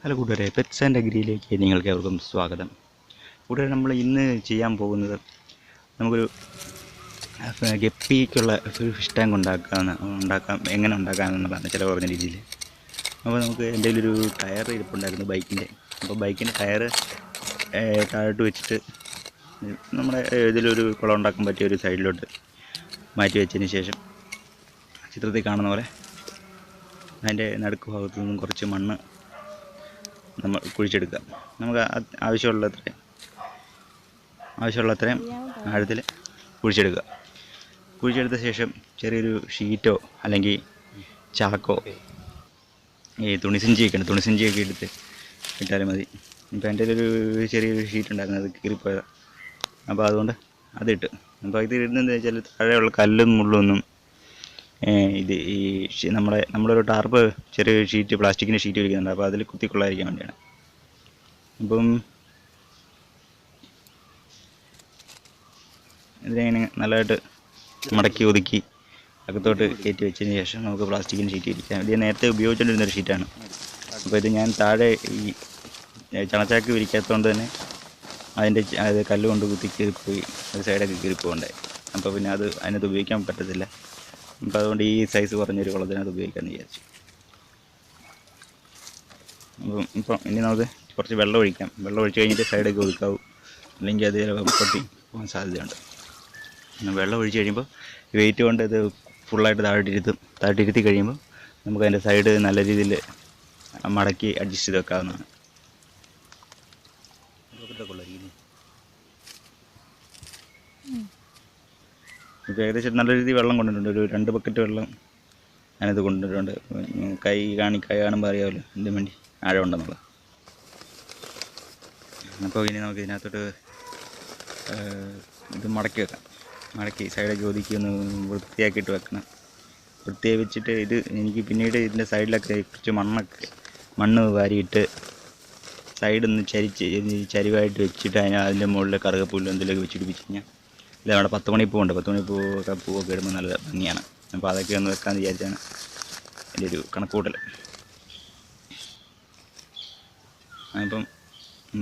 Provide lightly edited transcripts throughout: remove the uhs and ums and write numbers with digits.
Hello കൂട്ടുകാരെ, pets and അഗ്രിയിലേക്ക് നിങ്ങൾക്ക് ഏവർക്കും സ്വാഗതം. കൂട്ടുകാരെ, നമ്മൾ ഇന്ന് ചെയ്യാൻ പോകുന്നത് നമുക്കൊരു ഗപ്പിക്കുള്ള ഒരു ഫിഷ് ടാങ്ക് എങ്ങനെ ഉണ്ടാക്കാമെന്നുള്ളതാണ് ചില പറഞ്ഞ രീതിയിൽ. അപ്പോൾ നമുക്ക് എൻ്റെ കയ്യിലൊരു ടയർ ഇരിപ്പുണ്ടായിരുന്നു ബൈക്കിൻ്റെ. അപ്പോൾ ബൈക്കിൻ്റെ ടയർ താഴോട്ട് വെച്ചിട്ട് നമ്മുടെ ഇതിലൊരു കുളം ഉണ്ടാക്കാൻ പറ്റിയ ഒരു സൈഡിലോട്ട് മാറ്റി വെച്ചതിന് ശേഷം ചിത്രത്തിൽ കാണുന്ന പോലെ അതിൻ്റെ നടുക്ക് ഭാഗത്തു നിന്നും കുറച്ച് മണ്ണ് നമ്മൾ കുഴിച്ചെടുക്കുക. നമുക്ക് ആവശ്യമുള്ളത്രയും ആഴത്തിൽ കുഴിച്ചെടുത്ത ശേഷം ചെറിയൊരു ഷീറ്റോ അല്ലെങ്കിൽ ചാക്കോ ഈ തുണിസഞ്ചിയൊക്കെ എടുത്ത് ഇട്ടാലും മതി. ഇപ്പോൾ എൻ്റെ ഒരു ചെറിയൊരു ഷീറ്റ് ഉണ്ടായിരുന്നു, അത് കീറിപ്പോയതാണ്. അപ്പോൾ അതുകൊണ്ട് അതിട്ട്, അപ്പോൾ ഇത് ഇടുന്നതെന്ന് വെച്ചാൽ താഴെയുള്ള കല്ലും മുള്ളൊന്നും നമ്മളൊരു ടാർപ്പ് ചെറിയ ഷീറ്റ് പ്ലാസ്റ്റിക്കിൻ്റെ ഷീറ്റ് വിരിക്കുന്നുണ്ട്, അപ്പോൾ അതിൽ കുത്തിക്കൊള്ളാതിരിക്കാൻ വേണ്ടിയാണ്. അപ്പം ഇതിനെ നല്ലതായിട്ട് മടക്കി ഒതുക്കി അകത്തോട്ട് കയറ്റി വെച്ചതിന് ശേഷം നമുക്ക് പ്ലാസ്റ്റിക്കിൻ്റെ ഷീറ്റ് വിരിക്കാം. ഇത് നേരത്തെ ഉപയോഗിച്ചുകൊണ്ടിരുന്നൊരു ഷീറ്റാണ്. അപ്പോൾ ഇത് ഞാൻ താഴെ ഈ ചണച്ചാക്ക് വിരിക്കാത്തതുകൊണ്ട് തന്നെ അത് കല്ല് കൊണ്ട് കുത്തി കീറിപ്പോയി, അത് സൈഡൊക്കെ കീറിപ്പോണ്ടായി. അപ്പോൾ പിന്നെ അതിനകത്ത് ഉപയോഗിക്കാൻ പറ്റത്തില്ല. അപ്പോൾ അതുകൊണ്ട് ഈ സൈസ് കുറഞ്ഞൊരു കുളത്തിനകത്ത് ഉപയോഗിക്കാമെന്ന് വിചാരിച്ചു. ഇപ്പം ഇനി നമുക്ക് കുറച്ച് വെള്ളം ഒഴിക്കാം. വെള്ളം ഒഴിച്ച് കഴിഞ്ഞിട്ട് സൈഡൊക്കെ ഒതുക്കാവും, അല്ലെങ്കിൽ അത് പൊട്ടി പോകാൻ സാധ്യതയുണ്ട്. വെള്ളം ഒഴിച്ച് കഴിയുമ്പോൾ വെയിറ്റ് കൊണ്ട് ഇത് ഫുള്ളായിട്ട് താഴ്ത്തിരുത്തി കഴിയുമ്പോൾ നമുക്ക് അതിൻ്റെ സൈഡ് നല്ല രീതിയിൽ മടക്കി അഡ്ജസ്റ്റ് ചെയ്ത് വെക്കാവുന്നതാണ്. ഇപ്പോൾ ഏകദേശം നല്ല രീതിയിൽ വെള്ളം കൊണ്ടിട്ടുണ്ട്. ഒരു 2 ബക്കറ്റ് വെള്ളം ഞാനിത് കൊണ്ടിട്ടുണ്ട്. കൈ കാണുമ്പോൾ അറിയാമല്ലോ ഇതിന് വേണ്ടി ആഴമുണ്ടെന്നുള്ളത്. അപ്പോൾ ഇനി നമുക്ക് ഇതിനകത്തോട്ട് ഇത് മടക്കി വെക്കാം. മടക്കി സൈഡൊക്കെ ഒതുക്കി ഒന്ന് വൃത്തിയാക്കിയിട്ട് വെക്കണം. വൃത്തിയായി വെച്ചിട്ട് എനിക്ക് പിന്നീട് ഇതിൻ്റെ സൈഡിലൊക്കെ കുറച്ച് മണ്ണ് വാരിയിട്ട് സൈഡൊന്ന് ചരിവായിട്ട് വെച്ചിട്ട് അതിൻ്റെ മുകളിൽ കറുകപ്പുല്ല് എന്തെങ്കിലുമൊക്കെ വെച്ചിടിപ്പിച്ച് കഴിഞ്ഞാൽ ഇല്ല, അവിടെ 10 മണിപ്പൂവുണ്ട്. 10 മണിപ്പൂവൊക്കെ ഇടുമ്പോൾ നല്ല ഭംഗിയാണ്. അപ്പോൾ അതൊക്കെ ഒന്ന് വെക്കാമെന്ന് വിചാരിച്ചാണ് എൻ്റെ ഒരു കണക്കൂട്ടൽ. അപ്പം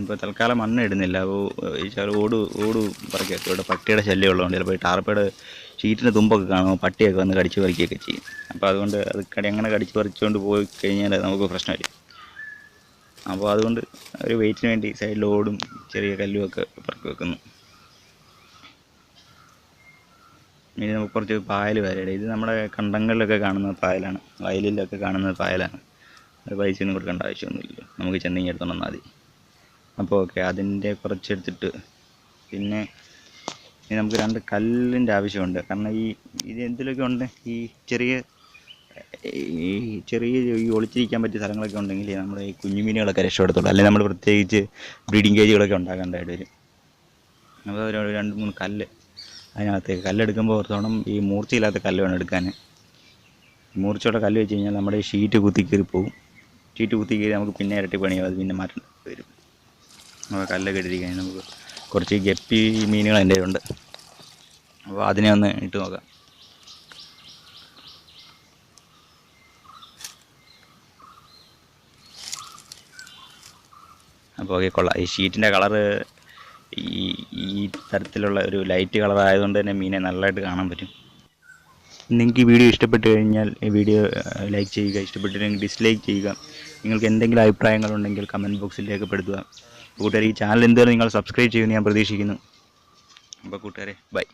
ഇപ്പോൾ തൽക്കാലം മണ്ണ് ഇടുന്നില്ല. അപ്പോൾ ഓട് പറിക്കുക. ഇവിടെ പട്ടിയുടെ ശല്യം ഉള്ളതുകൊണ്ട് ചിലപ്പോൾ ടാർപ്പയുടെ ഷീറ്റിൻ്റെ തുമ്പൊക്കെ കാണുമ്പോൾ പട്ടിയൊക്കെ വന്ന് കടിച്ച് പറിക്കുകയൊക്കെ ചെയ്യും. അപ്പോൾ അതുകൊണ്ട് അങ്ങനെ കടിച്ച് പറിച്ചുകൊണ്ട് പോയി കഴിഞ്ഞാൽ നമുക്ക് പ്രശ്നമില്ല. അപ്പോൾ അതുകൊണ്ട് ഒരു വെയിറ്റിന് വേണ്ടി സൈഡിൽ ഓടും ചെറിയ കല്ലുമൊക്കെ പറക്കി വെക്കുന്നു. ഇനി നമുക്ക് കുറച്ച് പായൽ വരയിടും. ഇത് നമ്മുടെ കണ്ടങ്ങളിലൊക്കെ കാണുന്ന പായലാണ്, വയലിലൊക്കെ കാണുന്ന പായലാണ്. അത് പൈസയൊന്നും കൊടുക്കേണ്ട ആവശ്യമൊന്നുമില്ല, നമുക്ക് ചെന്നിങ്ങി എടുത്തോണ്ട് വന്നാൽ മതി. അപ്പോൾ ഓക്കെ, അതിൻ്റെ കുറച്ചെടുത്തിട്ട് പിന്നെ നമുക്ക് 2 കല്ലിൻ്റെ ആവശ്യമുണ്ട്. കാരണം ഇത് എന്തിലൊക്കെ ഉണ്ട്, ഈ ചെറിയ ഒളിച്ചിരിക്കാൻ പറ്റിയ സ്ഥലങ്ങളൊക്കെ ഉണ്ടെങ്കിൽ നമ്മുടെ ഈ കുഞ്ഞുമീനുകളൊക്കെ രക്ഷപ്പെടുത്തുള്ളൂ. അല്ലെങ്കിൽ നമ്മൾ പ്രത്യേകിച്ച് ബ്രീഡിങ് കേജുകളൊക്കെ ഉണ്ടാക്കേണ്ടതായിട്ട് വരും. അപ്പോൾ ഒരു 2-3 കല്ല് അതിനകത്തേക്ക് കല്ലെടുക്കുമ്പോൾ ഓർത്തോണം ഈ മൂർച്ചയില്ലാത്ത കല്ല് വേണം എടുക്കാൻ. മൂർച്ചയുള്ള കല്ല് വെച്ച് കഴിഞ്ഞാൽ നമ്മുടെ ഷീറ്റ് കുത്തി കീറിപ്പോവും. ഷീറ്റ് കുത്തി കീറി നമുക്ക് പിന്നെ ഇരട്ടി പണിയാവും, അത് പിന്നെ മാറ്റേണ്ടി വരും. അപ്പോൾ കല്ലൊക്കെ ഇട്ടിരിക്കാൻ നമുക്ക് കുറച്ച് ഗപ്പി മീനുകൾ എൻ്റെ ഉണ്ട്. അപ്പോൾ അതിനെ ഒന്ന് ഇട്ട് നോക്കാം. അപ്പോൾ ഓക്കെ, കൊള്ളാം. ഈ ഷീറ്റിൻ്റെ കളറ് ഈ തരത്തിലുള്ള ഒരു ലൈറ്റ് കളർ ആയതുകൊണ്ട് തന്നെ മീനെ നല്ലതായിട്ട് കാണാൻ പറ്റും. നിങ്ങൾക്ക് ഈ വീഡിയോ ഇഷ്ടപ്പെട്ട് കഴിഞ്ഞാൽ ഈ വീഡിയോ ലൈക്ക് ചെയ്യുക, ഇഷ്ടപ്പെട്ടില്ലെങ്കിൽ ഡിസ്ലൈക്ക് ചെയ്യുക. നിങ്ങൾക്ക് എന്തെങ്കിലും അഭിപ്രായങ്ങളുണ്ടെങ്കിൽ കമൻറ്റ് ബോക്സിൽ രേഖപ്പെടുത്തുക. കൂട്ടുകാരെ, ഈ ചാനൽ എന്തായാലും നിങ്ങൾ സബ്സ്ക്രൈബ് ചെയ്യുമെന്ന് ഞാൻ പ്രതീക്ഷിക്കുന്നു. അപ്പോൾ കൂട്ടുകാരെ, ബൈ.